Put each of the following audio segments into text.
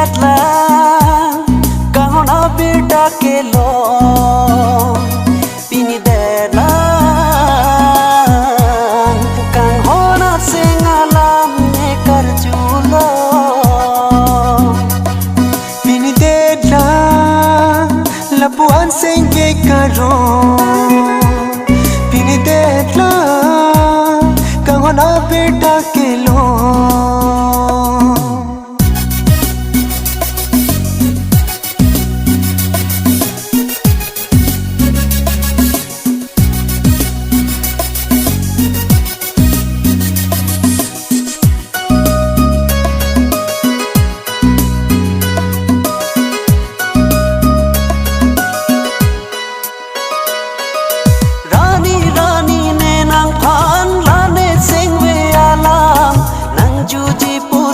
deadline kahona beta kelo Pini deadline kahona sengalam ne karjulo Pini deadline lapuan Sengve karong Pini deadline kahona beta kelo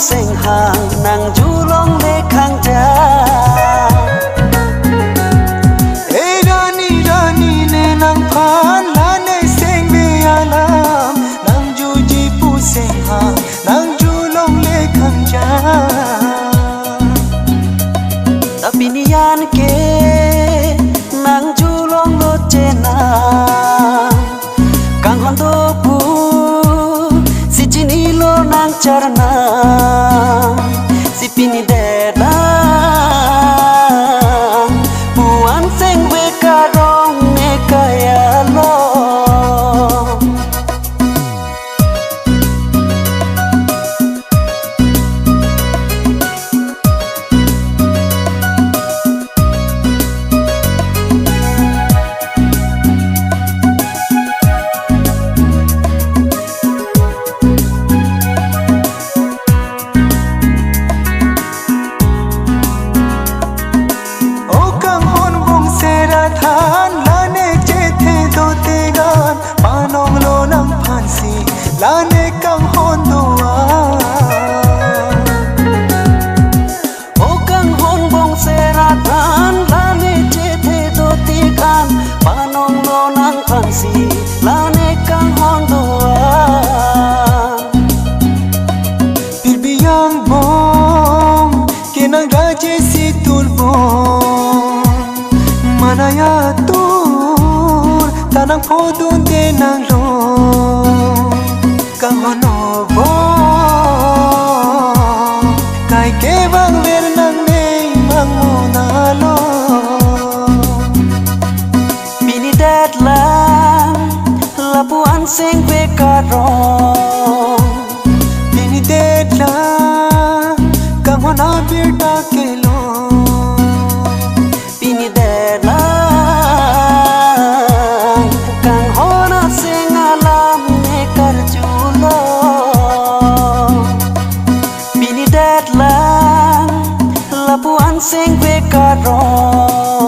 Seng hang nang julong le khang ja Hey rani rani ne nang phan la ne Sengve alam nang juji pu seng hang nang julong le khang ja tapi nian ke nang julong lo chena kang hon do pu si chini lo nang charna si Pini deadline buan Sengve karong ne kaya lo La ne kang hon doa O kang hon bong sera than la ne che the do ti kan panong lo nang phang si la ne kang hon doa Pir biyang bom ke nang raje si tur bom manaya tur tanang phodun de nang lo Kahono bo kai ke bang ver nang nei mangunalo Pini deadline lapuan Sengve karong Pini deadline kahona beta kelo Pini deadline kahona sengalam ne karjulo Pini deadline lapuan Sengve karong